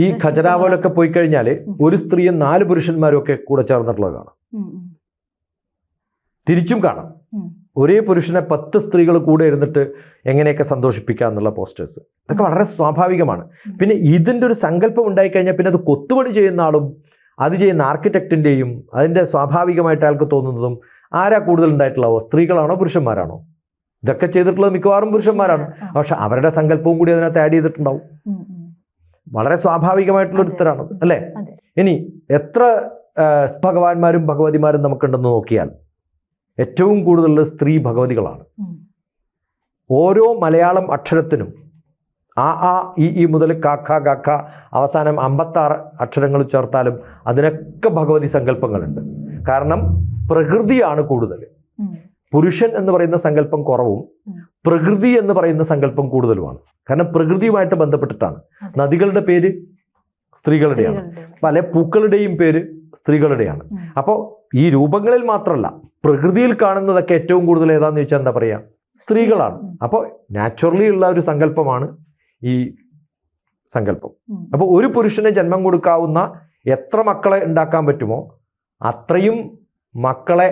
ഈ ഖജരാവോലൊക്കെ പോയി കഴിഞ്ഞാൽ ഒരു സ്ത്രീയും 4 പുരുഷന്മാരും ഒക്കെ കൂടെ ചേർന്നിട്ടുള്ളത് കാണാം. തിരിച്ചും കാണാം. ഒരേ പുരുഷനെ 10 സ്ത്രീകൾ കൂടെ ഇരുന്നിട്ട് എങ്ങനെയൊക്കെ സന്തോഷിപ്പിക്കുക എന്നുള്ള പോസ്റ്റേഴ്സ്. ഇതൊക്കെ വളരെ സ്വാഭാവികമാണ്. പിന്നെ ഇതിൻ്റെ ഒരു സങ്കല്പം ഉണ്ടായിക്കഴിഞ്ഞാൽ പിന്നെ അത് കൊത്തുപണി ചെയ്യുന്ന ആളും അത് ചെയ്യുന്ന ആർക്കിടെക്റ്റിൻ്റെയും അതിൻ്റെ സ്വാഭാവികമായിട്ട് അയാൾക്ക് തോന്നുന്നതും ആരാ കൂടുതൽ ഉണ്ടായിട്ടുള്ളവോ, സ്ത്രീകളാണോ പുരുഷന്മാരാണോ? ഇതൊക്കെ ചെയ്തിട്ടുള്ളത് മിക്കവാറും പുരുഷന്മാരാണ്. പക്ഷെ അവരുടെ സങ്കല്പവും കൂടി അതിനകത്ത് ആഡ് ചെയ്തിട്ടുണ്ടാവും. വളരെ സ്വാഭാവികമായിട്ടുള്ളൊരു ഉത്തരമാണത് അല്ലേ? ഇനി എത്ര ഭഗവാന്മാരും ഭഗവതിമാരും നമുക്കുണ്ടെന്ന് നോക്കിയാൽ ഏറ്റവും കൂടുതൽ സ്ത്രീ ഭഗവതികളാണ്. ഓരോ മലയാളം അക്ഷരത്തിനും ആ ഈ മുതൽ കാക്ക ഗക്ക അവസാനം 56 അക്ഷരങ്ങൾ ചേർത്താലും അതിനൊക്കെ ഭഗവതി സങ്കല്പങ്ങളുണ്ട്. കാരണം പ്രകൃതിയാണ് കൂടുതൽ. പുരുഷൻ എന്ന് പറയുന്ന സങ്കല്പം കുറവും പ്രകൃതി എന്ന് പറയുന്ന സങ്കല്പം കൂടുതലുമാണ്. കാരണം പ്രകൃതിയുമായിട്ട് ബന്ധപ്പെട്ടിട്ടാണ്. നദികളുടെ പേര് സ്ത്രീകളുടെയാണ്, പല പൂക്കളുടെയും പേര് സ്ത്രീകളുടെയാണ്. അപ്പോൾ ഈ രൂപങ്ങളിൽ മാത്രമല്ല പ്രകൃതിയിൽ കാണുന്നതൊക്കെ ഏറ്റവും കൂടുതൽ ഏതാന്ന് ചോദിച്ചാൽ എന്താ പറയുക, സ്ത്രീകളാണ്. അപ്പോൾ നാച്ചുറലി ഉള്ള ഒരു സങ്കല്പമാണ് ഈ സങ്കല്പം. അപ്പോൾ ഒരു പുരുഷന് ജന്മം കൊടുക്കാവുന്ന എത്ര മക്കളെ ഉണ്ടാക്കാൻ പറ്റുമോ അത്രയും മക്കളെ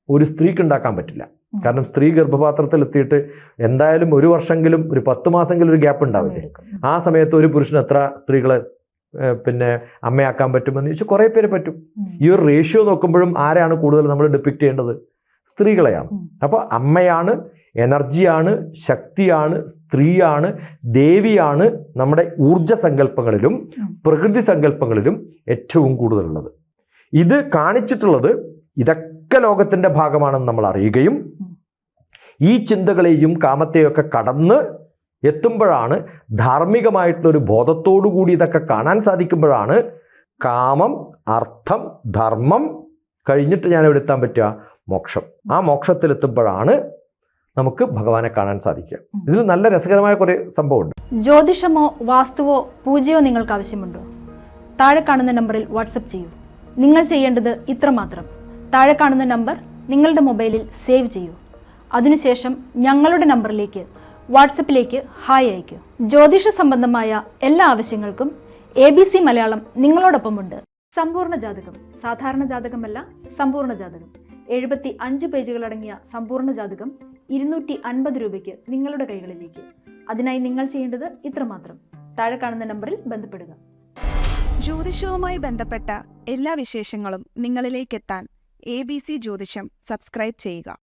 ഒരു സ്ത്രീക്ക് ഉണ്ടാക്കാൻ പറ്റില്ല. കാരണം സ്ത്രീ ഗർഭപാത്രത്തിൽ എത്തിയിട്ട് എന്തായാലും 1 വർഷമെങ്കിലും ഒരു 10 മാസമെങ്കിലും ഒരു ഗ്യാപ്പ് ഉണ്ടാവില്ലേ? ആ സമയത്ത് ഒരു പുരുഷന് എത്ര സ്ത്രീകളെ പിന്നെ അമ്മയാക്കാൻ പറ്റുമെന്ന് ചോദിച്ചാൽ കുറേ പേര് പറ്റും. ഈ ഒരു റേഷ്യോ നോക്കുമ്പോഴും ആരാണ് കൂടുതൽ നമ്മൾ ഡിപ്പിക്റ്റ് ചെയ്യേണ്ടത്? സ്ത്രീകളെയാണ്. അപ്പോൾ അമ്മയാണ്, എനർജിയാണ്, ശക്തിയാണ്, സ്ത്രീയാണ്, ദേവിയാണ് നമ്മുടെ ഊർജ സങ്കല്പങ്ങളിലും പ്രകൃതി സങ്കല്പങ്ങളിലും ഏറ്റവും കൂടുതലുള്ളത്. ഇത് കാണിച്ചിട്ടുള്ളത് ഇതൊക്കെ ലോകത്തിൻ്റെ ഭാഗമാണെന്ന് നമ്മൾ അറിയുകയും ഈ ചിന്തകളെയും കാമത്തെയൊക്കെ കടന്ന് എത്തുമ്പോഴാണ്, ധാർമ്മികമായിട്ടുള്ളൊരു ബോധത്തോടു കൂടി ഇതൊക്കെ കാണാൻ സാധിക്കുമ്പോഴാണ് കാമം, അർത്ഥം, ധർമ്മം കഴിഞ്ഞിട്ട് ഞാൻ എവിടെ എത്താൻ പറ്റുക? മോക്ഷം. ആ മോക്ഷത്തിലെത്തുമ്പോഴാണ് നമുക്ക് ഭഗവാനെ കാണാൻ സാധിക്കുക. ഇതിൽ നല്ല രസകരമായ കുറേ സംഭവമുണ്ട്. ജ്യോതിഷമോ വാസ്തുവോ പൂജയോ നിങ്ങൾക്ക് ആവശ്യമുണ്ടോ? താഴെ കാണുന്ന നമ്പറിൽ വാട്സപ്പ് ചെയ്യൂ. നിങ്ങൾ ചെയ്യേണ്ടത് ഇത്രമാത്രം: താഴെ കാണുന്ന നമ്പർ നിങ്ങളുടെ മൊബൈലിൽ സേവ് ചെയ്യൂ. അതിനുശേഷം ഞങ്ങളുടെ നമ്പറിലേക്ക് വാട്സപ്പിലേക്ക് ഹായ് അയയ്ക്കൂ. ജ്യോതിഷ സംബന്ധമായ എല്ലാ ആവശ്യങ്ങൾക്കും ABC മലയാളം നിങ്ങളോടൊപ്പമുണ്ട്. സമ്പൂർണ്ണ ജാതകം, സാധാരണ ജാതകമല്ല, സമ്പൂർണ്ണ ജാതകം. 75 പേജുകളടങ്ങിയ സമ്പൂർണ്ണ ജാതകം 250 രൂപയ്ക്ക് നിങ്ങളുടെ കൈകളിലേക്ക്. അതിനായി നിങ്ങൾ ചെയ്യേണ്ടത് ഇത്രമാത്രം: താഴെ കാണുന്ന നമ്പറിൽ ബന്ധപ്പെടുക. ജ്യോതിഷവുമായി ബന്ധപ്പെട്ട എല്ലാ വിശേഷങ്ങളും നിങ്ങളിലേക്കെത്താൻ ABC ജ്യോതിഷം സബ്സ്ക്രൈബ് ചെയ്യുക.